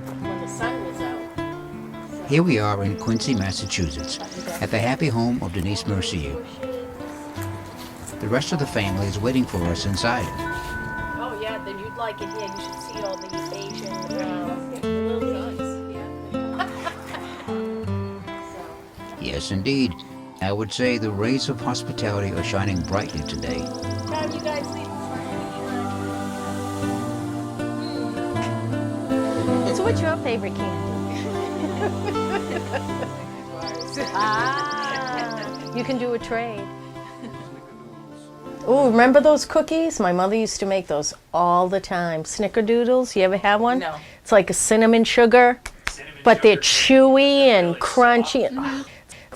when the sun was out. Here we are in Quincy, Massachusetts, at the happy home of Denise Mercier. The rest of the family is waiting for us inside. Oh yeah, then you'd like it here. You should see all the Asian the little sons. Yes, indeed. I would say the rays of hospitality are shining brightly today. Time you guys leave. So what's your favorite candy? You can do a trade. Oh, remember those cookies? My mother used to make those all the time. Snickerdoodles, you ever have one? No. It's like a cinnamon sugar, but they're chewy and crunchy.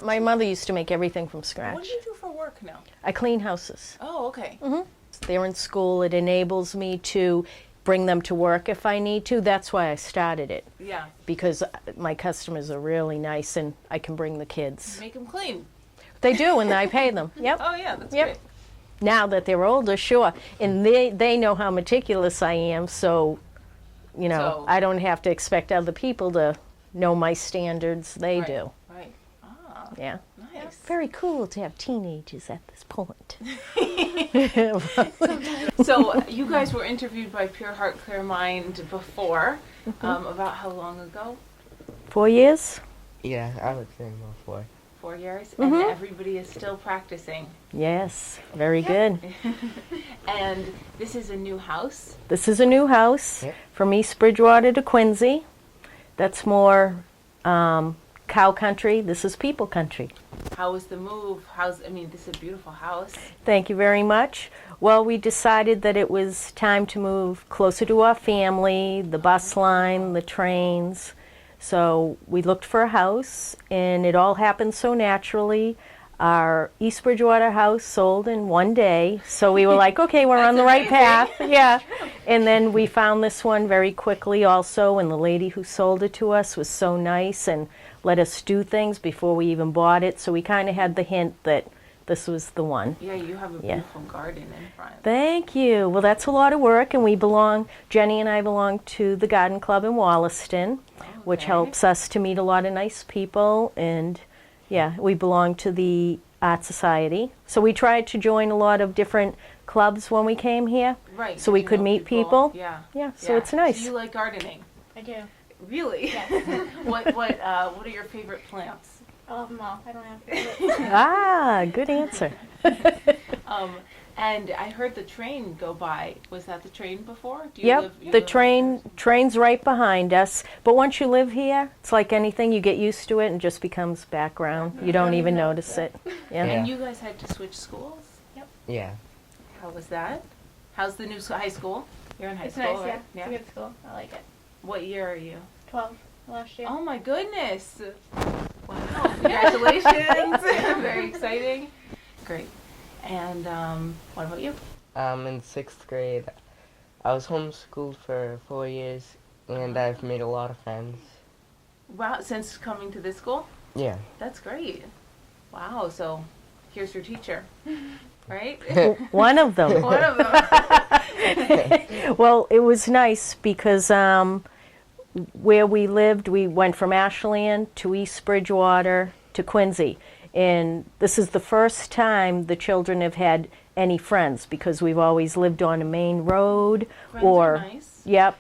My mother used to make everything from scratch. What do you do for work now? I clean houses. Oh, okay. They're in school. It enables me to bring them to work if I need to. That's why I started it, Yeah. because my customers are really nice and I can bring the kids. Make them clean. They do, and I pay them. Yep. Oh, yeah, that's Yep. great. Now that they're older, sure. And they know how meticulous I am, so, So- I don't have to expect other people to know my standards. They Right. do. Right. Ah, Yeah. nice. Very cool to have teenagers at this point. So you guys were interviewed by Pure Heart, Clear Mind before. About how long ago? 4 years? Yeah, I would say before. 4 years? And everybody is still practicing. Yes. Very good. And this is a new house. This is a new house Yep. from East Bridgewater to Quincy. That's more cow country. This is people country. How was the move? This is a beautiful house. Thank you very much. Well, we decided that it was time to move closer to our family, the bus line, the trains. So we looked for a house, and it all happened so naturally. Our East Bridgewater house sold in one day, so we were like, okay, we're on the right path. Yeah. And then we found this one very quickly also, and the lady who sold it to us was so nice and let us do things before we even bought it. So we kind of had the hint that this was the one. Yeah, you have a Yeah. beautiful garden in front. Thank you. Well, that's a lot of work, and Jenny and I belong to the Garden Club in Wollaston, which Okay. helps us to meet a lot of nice people, and yeah, we belong to the Art Society. So we tried to join a lot of different clubs when we came here, Right. so we you could know meet people. Yeah. Yeah, so it's nice. So you like gardening? I do. Really? What are your favorite plants? I love them all. I don't have Ah, good answer. And I heard the train go by. Was that the train before? Do Yep, the train's right behind us. But once you live here, it's like anything, you get used to it and just becomes background. You don't even notice it. Yeah. And you guys had to switch schools? Yeah. How was that? How's the new high school? You're in high It's school, nice, right? yeah. It's a good school. I like it. What year are you? 12 last year. Oh my goodness! Wow! Congratulations! Very exciting. Great. And what about you? In 6th grade, I was homeschooled for 4 years, and I've made a lot of friends. Wow! Since coming to this school? Yeah. That's great. Wow! So here's your teacher, right? One of them. One of them. Well, it was nice because where we lived, we went from Ashland to East Bridgewater to Quincy. And this is the first time the children have had any friends because we've always lived on a main road Friends or, are nice. yep,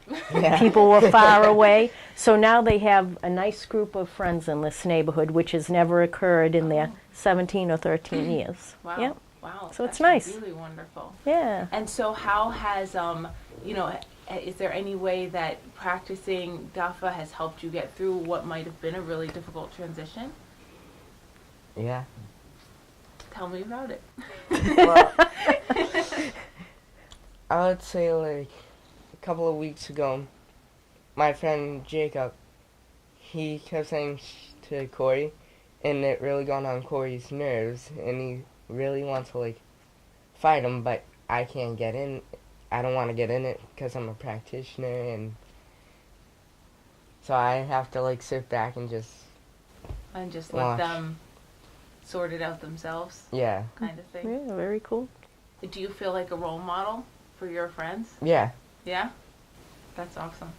people were far away. So now they have a nice group of friends in this neighborhood, which has never occurred in their 17 or 13 years. Wow. Yep. Wow. So it's That's nice. Really wonderful. Yeah. And so how has, is there any way that practicing Dafa has helped you get through what might have been a really difficult transition? Yeah. Tell me about it. Well, I would say like a couple of weeks ago, my friend Jacob, he kept saying to Corey, and it really got on Corey's nerves, and he really wants to like fight him, but I can't get in. I don't want to get in it because I'm a practitioner, and so I have to like sit back and just And just let Watch. them sort it out themselves, yeah, kind of thing. Yeah, very cool. Do you feel like a role model for your friends? yeah. Yeah? That's awesome.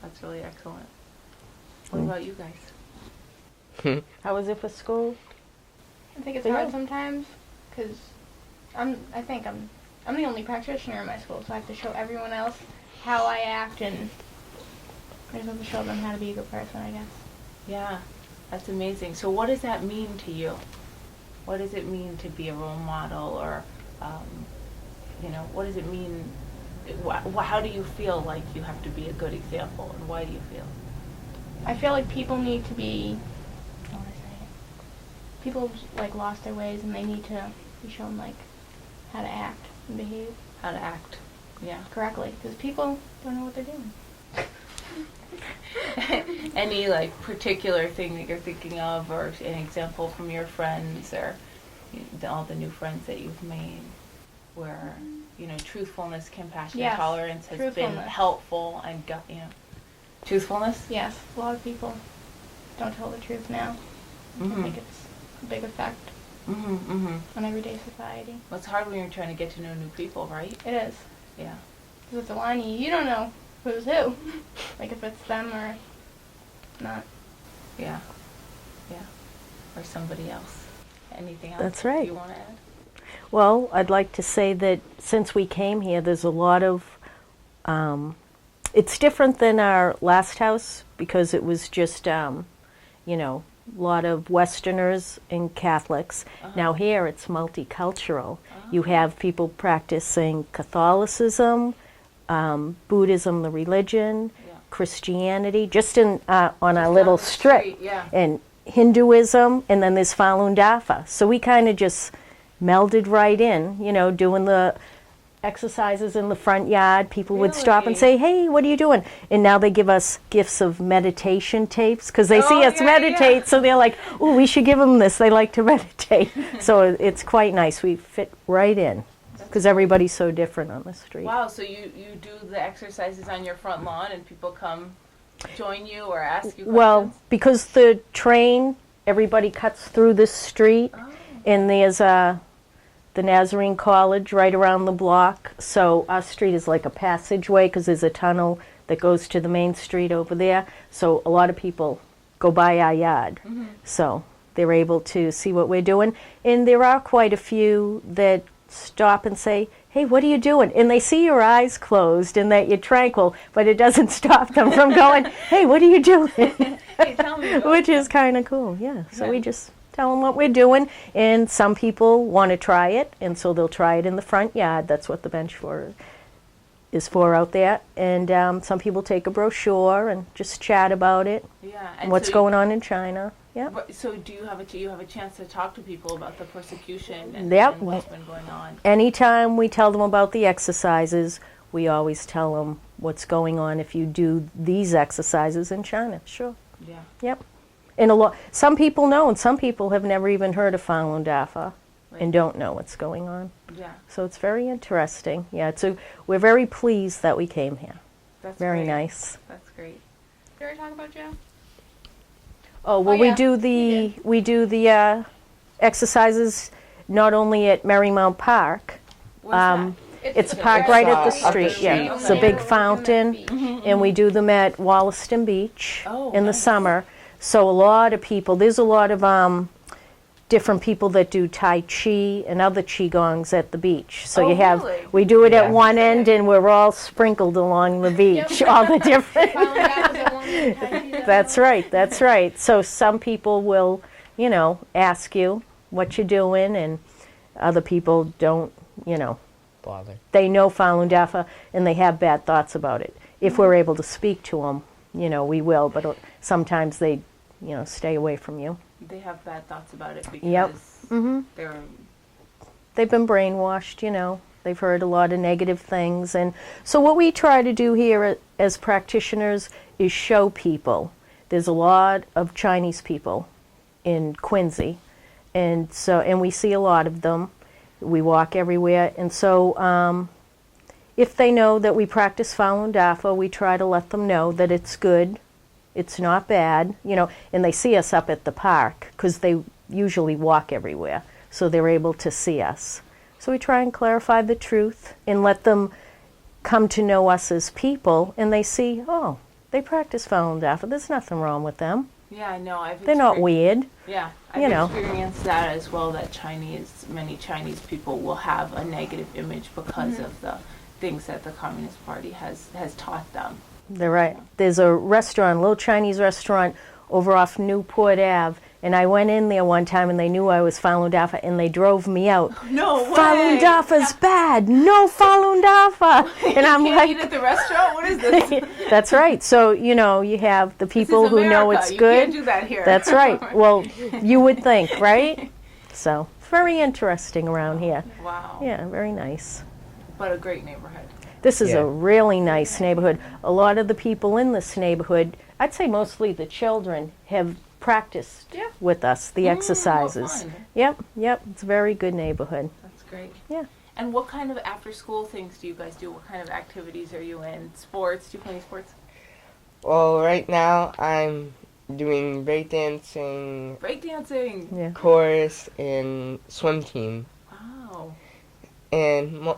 That's really excellent. What about you guys? How was it for school? I think it's Yeah. hard sometimes because I think I'm the only practitioner in my school, so I have to show everyone else how I act, and I just have to show them how to be a good person, I guess. Yeah, that's amazing. So what does that mean to you? What does it mean to be a role model, or, what does it mean? How do you feel like you have to be a good example, and why do you feel? I feel like people need to be, how would I say it? People like lost their ways, and they need to be shown like how to act and behave How to act? Yeah. correctly, because people don't know what they're doing. Any like particular thing that you're thinking of, or an example from your friends, or all the new friends that you've made, where truthfulness, compassion, Yes, tolerance has been truthfulness. helpful, and truthfulness. Yes, a lot of people don't tell the truth now. I Mhm. think it's a big effect on everyday society. Well, it's hard when you're trying to get to know new people, right? It is. Yeah. Because it's a line, you don't know who's who. Like if it's them or not. Yeah. Yeah. Or somebody else. Anything else? That's right. You want to add? Well, I'd like to say that since we came here, there's a lot of, it's different than our last house because it was just, a lot of Westerners and Catholics. Now here it's multicultural. You have people practicing Catholicism, Buddhism, the religion, Christianity, just on our little strip, Yeah. and Hinduism, and then there's Falun Dafa. So we kind of just melded right in, doing the exercises in the front yard. People would stop and Really? say, "Hey, what are you doing?" And now they give us gifts of meditation tapes because they see Oh, us yeah, meditate. yeah. So they're like, "Oh, we should give them this. They like to meditate." So it's quite nice. We fit right in because everybody's so different on the street. Wow, so you do the exercises on your front lawn and people come join you or ask you questions? Well, because the train, everybody cuts through this street, and there's the Nazarene College right around the block. So our street is like a passageway because there's a tunnel that goes to the main street over there. So a lot of people go by our yard. So they're able to see what we're doing. And there are quite a few that stop and say, "Hey, what are you doing?" And they see your eyes closed and that you're tranquil, but it doesn't stop them from going, "Hey, what are you doing?" Hey, tell me. Which is kind of cool, yeah. So we Right. just tell them what we're doing, and some people want to try it, and so they'll try it in the front yard. That's what the bench is for out there. And some people take a brochure and just chat about it Yeah. and what's going on in China. Yeah. So do you have a chance to talk to people about the persecution and, Yep. and what's been going on? Anytime we tell them about the exercises, we always tell them what's going on if you do these exercises in China. Sure. Yeah. Yep. And some people know, and some people have never even heard of Falun Dafa Right. and don't know what's going on. Yeah. So it's very interesting. Yeah, we're very pleased that we came here. That's Very great. nice. That's great. Did you ever talk about Joe? Oh well, Oh, we yeah, do you the exercises not only at Marymount Park. Where's It's a the park very right at the up the street. street. Yeah, it's a Okay. big fountain, and we do them at Wollaston Beach Oh, in the nice. summer. So a lot of people. There's a lot of different people that do Tai Chi and other Qigongs at the beach. So Oh, you have, really? we do it Yeah. at one end, and we're all sprinkled along the beach, all the different. That's right, that's right. So some people will, ask you what you're doing, and other people don't, Bother. they know Falun Dafa, and they have bad thoughts about it. If we're able to speak to them, we will, but sometimes they, stay away from you. They have bad thoughts about it because Yep. they're They've been brainwashed, they've heard a lot of negative things. And so what we try to do here as practitioners is show people. There's a lot of Chinese people in Quincy, and we see a lot of them. We walk everywhere, and so if they know that we practice Falun Dafa, we try to let them know that it's good, it's not bad, and they see us up at the park because they usually walk everywhere, so they're able to see us. So we try and clarify the truth and let them come to know us as people, and they see, oh, They practice Falun Dafa. There's nothing wrong with them. Yeah, I know. They're not weird. Yeah, you I've know. experienced that as well, that many Chinese people will have a negative image because of the things that the Communist Party has taught them. They're right. There's a restaurant, a little Chinese restaurant over off Newport Ave, and I went in there one time and they knew I was Falun Dafa and they drove me out. No way! Falun Dafa's bad! No Falun Dafa! And I'm You can't eat at the restaurant? What is this? That's right. So, you know, you have the people This is who know America. it's You good. can't do that here. That's right. Well, you would think, right? So, very interesting around here. Wow. Yeah, very nice. But a great neighborhood. This is Yeah. a really nice neighborhood. A lot of the people in this neighborhood, I'd say mostly the children, have practiced Yeah. with us the exercises. Fun. Yep. It's a very good neighborhood. That's great. Yeah. And what kind of after-school things do you guys do? What kind of activities are you in? Sports? Do you play any sports? Well, right now I'm doing breakdancing, Breakdancing. Yeah. chorus, and swim team. Wow. And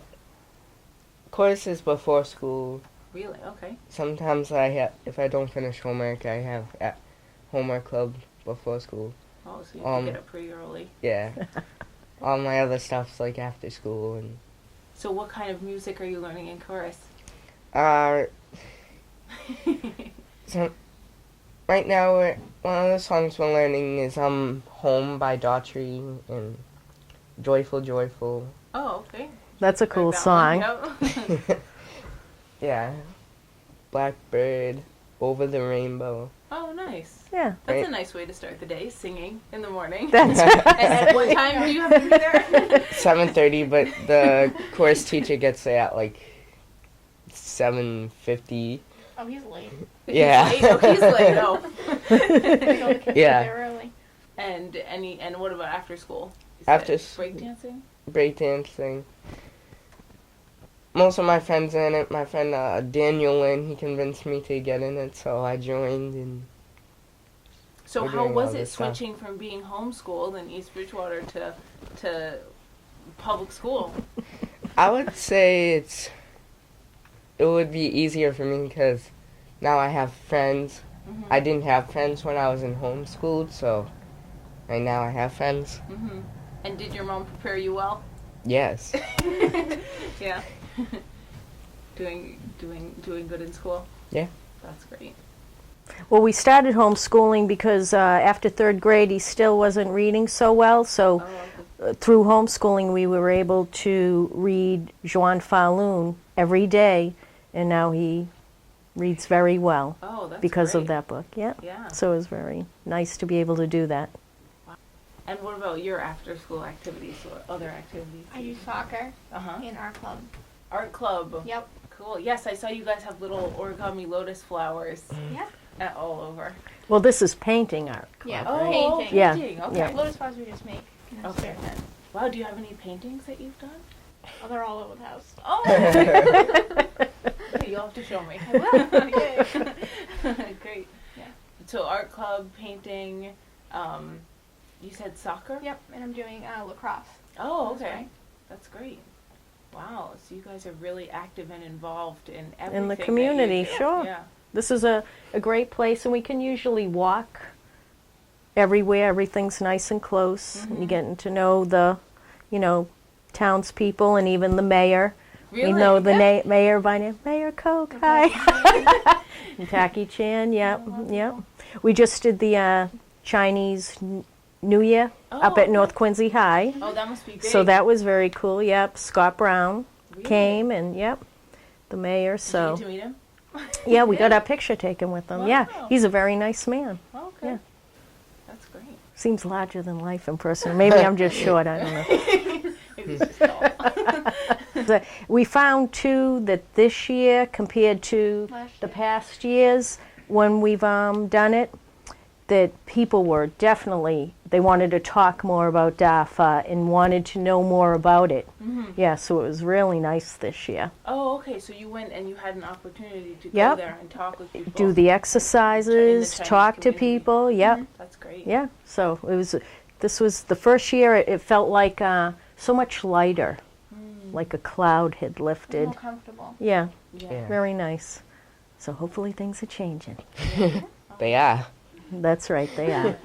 chorus is before school. Really? Okay. Sometimes if I don't finish homework, I have homework club before school. Oh, so you can Um, get up pretty early. Yeah. All my other stuff's like after school and. So what kind of music are you learning in chorus? So right now one of the songs we're learning is "Home" by Daughtry and "Joyful Joyful." Oh, okay. That's a cool That song. one, yep. Yeah. "Blackbird," "Over the Rainbow." Oh, nice. Yeah. That's Right. a nice way to start the day, singing in the morning. That's And at what time do you have to be there? 7:30, but the chorus teacher gets there at like 7:50. Oh, he's late. Yeah. He's late. Oh, he's late. No. Yeah. They're early. And what about after school? After breakdancing? Breakdancing. Most of my friends are in it. My friend Daniel Lynn, he convinced me to get in it, so I joined. And So We're how doing was all it this stuff. switching from being homeschooled in East Bridgewater to public school? I would say it would be easier for me because now I have friends. Mhm. I didn't have friends when I was in homeschooled, so right now I have friends. Mhm. And did your mom prepare you well? Yes. Yeah. doing good in school? Yeah. That's great. Well, we started homeschooling because after third grade he still wasn't reading so well. So Oh, through homeschooling we were able to read Juan Falun every day, and now he reads very well that's because great. of that book. Yeah. Yeah. So it was very nice to be able to do that. And what about your after-school activities or other activities? I do soccer Uh-huh. in our club. Art club. Yep. Cool. Yes, I saw you guys have little origami lotus flowers Yeah. all over. Well, this is painting art. Yeah. Oh, Painting. Yeah. painting. Okay. Yeah. Lotus flowers we just make. In our Okay. spare time. Wow, do you have any paintings that you've done? Oh, they're all over the house. Oh. Okay, you'll have to show me. I will. Okay. Great. Yeah. So art club, painting, you said soccer? Yep. And I'm doing lacrosse. Oh, That's okay. right. That's great. Wow, so you guys are really active and involved in everything In the that you community, do. sure. Yeah. This is a great place, and we can usually walk everywhere. Everything's nice and close. And you're getting to know the, townspeople and even the mayor. Really? We know the Yeah. mayor by name. Mayor Koch, hi. And Taki Chan, yep. We just did the Chinese New Year up Oh, at North Quincy High. Oh, that must be big. So that was very cool, yep. Scott Brown Really? came, and yep, the mayor, Did so. you get to meet him? Yeah, we got our picture taken with him. Yeah, Wow. he's a very nice man. Okay. Yeah. That's great. Seems larger than life in person. Maybe I'm just short, I don't know. Maybe he's just tall. We found too that this year compared to Last the year. past years when we've done it, that people were definitely, they wanted to talk more about DAFA and wanted to know more about it. Mhm. Yeah, so it was really nice this year. Oh, okay. So you went and you had an opportunity to go Yep. there and talk with people. Do the exercises, Chinese talk to community. people, yep. That's great. Yeah, so this was the first year it felt like so much lighter, like a cloud had lifted. More comfortable. Yeah, Yeah. Yeah. very nice. So hopefully things are changing. They are. That's right, they are.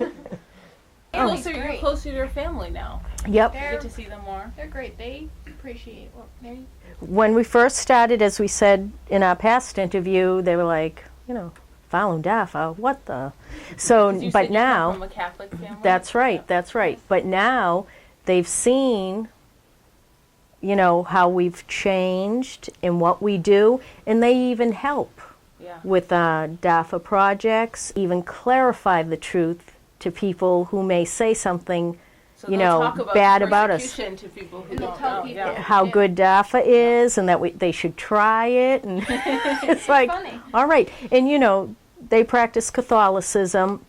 Oh, so you're closer to your family now. Yep. You get to see them more. They're great. They appreciate what they. When we first started, as we said in our past interview, they were like, Falun Dafa, what the? So, 'Cause you but said you come now, from a Catholic family. that's right, that's right. But now they've seen, how we've changed in what we do, and they even help Yeah. with DAFA projects, even clarify the truth to people who may say something, So they'll talk about bad about us. persecution to people who And they'll don't tell know. people. Yeah. How good DAFA is, and that they should try it, and it's like, Funny. all right. And they practice Catholicism,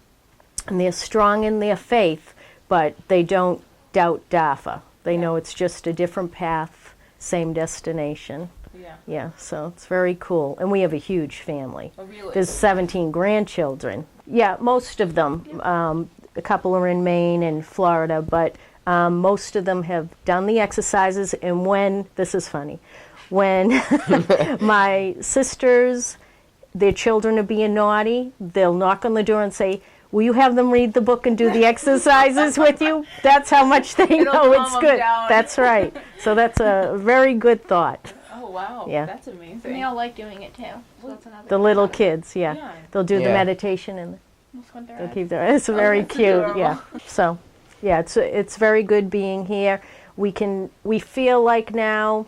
and they're strong in their faith, but they don't doubt DAFA. They know it's just a different path, same destination. Yeah. Yeah, so it's very cool, and we have a huge family. Oh, really? There's 17 grandchildren. Yeah, most of them. A couple are in Maine and Florida, but most of them have done the exercises. And this is funny, when my sisters, their children are being naughty, they'll knock on the door and say, will you have them read the book and do the exercises with you? That's how much they know calm it's them good. down. That's right. So that's a very good thought. Oh, wow. Yeah. That's amazing. And they all like doing it too. So that's another. The little kids, yeah. Yeah. They'll do the Yeah. meditation and Almost went their they'll eyes. keep their. It's very that's cute, adorable. yeah. So, yeah, it's very good being here. We feel like now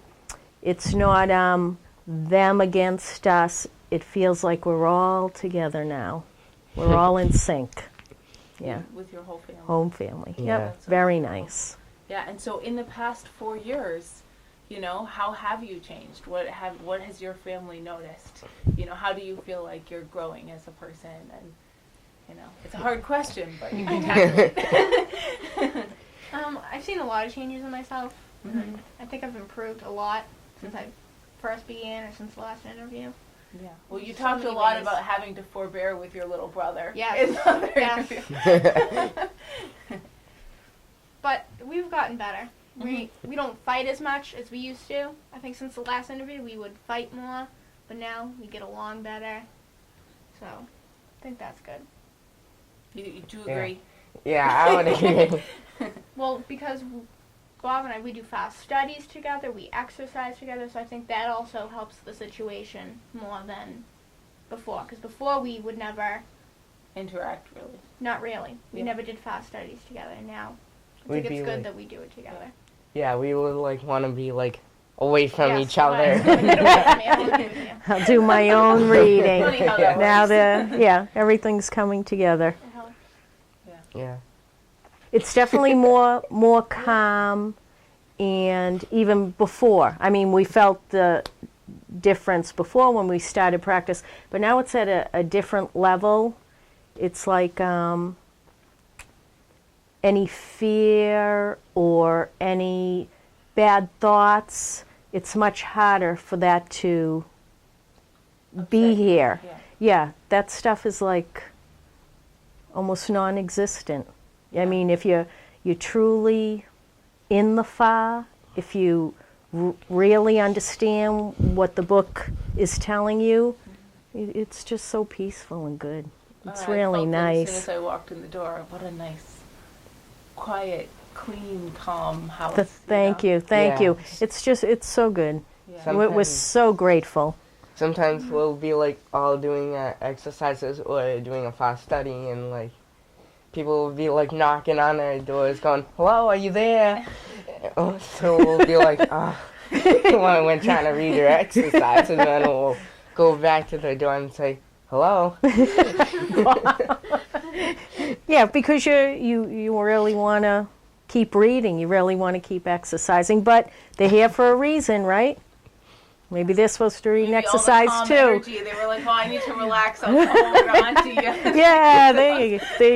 it's not them against us. It feels like we're all together now. We're all in sync. Yeah, With your whole family. home family. Yeah. Yep, very nice. Yeah, and so in the past 4 years, how have you changed? What has your family noticed? How do you feel like you're growing as a person? And it's a hard question, but you can tackle it. I've seen a lot of changes in myself. And I think I've improved a lot since I first began or since the last interview. Yeah. Well, you So talked a many lot ways. about having to forbear with your little brother. Yes. in the other Yes. interview. But we've gotten better. We don't fight as much as we used to. I think since the last interview we would fight more, but now we get along better. So I think that's good. You do Yeah. agree? Yeah, I would agree. Well, because Bob and I, we do fast studies together, we exercise together, so I think that also helps the situation more than before. Because before we would never, Interact, really. not really, we Yeah. never did fast studies together, and now I We'd think be it's good like- that we do it together. Yeah, we would want to be away from Yes, each other. fine. Get away from me, I wanna be with you. I'll do my own reading. Funny how that Now works. everything's coming together. It helps. Yeah. It's definitely more calm, and even before. I mean, we felt the difference before when we started practice, but now it's at a different level. It's like any fear or any bad thoughts, it's much harder for that to be Upset. here. Yeah. Yeah, that stuff is like almost non-existent. I mean, if you're truly in the Fa, if you really understand what the book is telling you, it's just so peaceful and good. It's I really felt that As soon nice. as I walked in the door, what a nice, quiet, clean, calm house. Thank you. Yeah. It's so good. Yeah. We're so grateful. Sometimes we'll be all doing exercises or doing a fast study, and people will be knocking on our doors, going, "Hello, are you there?" So we'll be when trying to read your exercise, and then we'll go back to the door and say, "Hello." Yeah, because you really want to keep reading. You really want to keep exercising, but they're here for a reason, right? Maybe they're supposed to read and Maybe all the exercise calm too. Energy, they were like, "Oh, I need to relax. I'll come over on to you." Yeah, there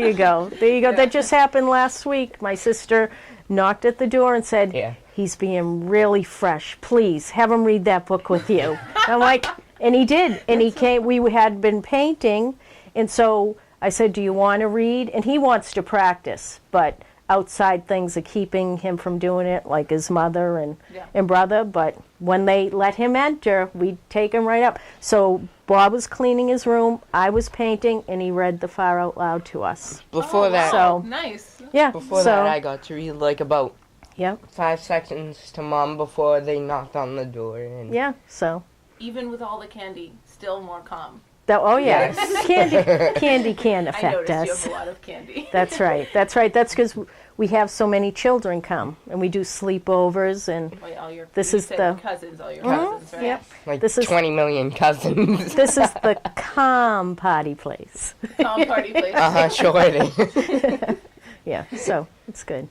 you go. Yeah. That just happened last week. My sister knocked at the door and said, Yeah. he's being really fresh. Please have him read that book with you. I'm like, and he did. And he came. We had been painting, and so I said, do you want to read? And he wants to practice, but outside things are keeping him from doing it, like his mother and, Yeah. and brother, but when they let him enter, we'd take him right up. So Bob was cleaning his room, I was painting, and he read the fire out loud to us. Before Oh, that, wow. So- Nice. Yeah, before so, that, I got to read like about yep, 5 seconds to Mom before they knocked on the door. And yeah, so. Even with all the candy, still more calm. Oh yeah, candy can I affect noticed you us. have a lot of candy. That's right. That's right. That's because we have so many children come, and we do sleepovers, and Wait, all your, This you is said the- cousins, all your Mhm, cousins, right? yep. like This is- 20 million cousins. This is the calm party place. Calm party place. Sure it is. Yeah, so it's good.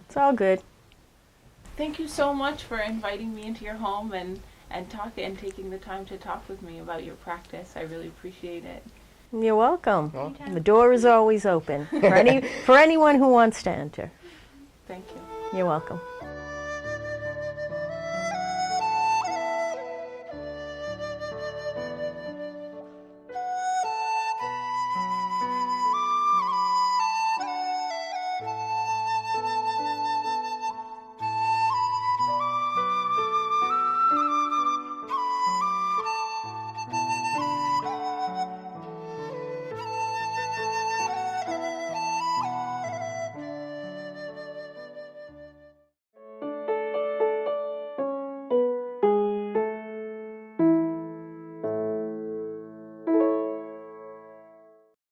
It's all good. Thank you so much for inviting me into your home and taking the time to talk with me about your practice. I really appreciate it. You're welcome. Well, The door is always open for anyone who wants to enter. Thank you. You're welcome.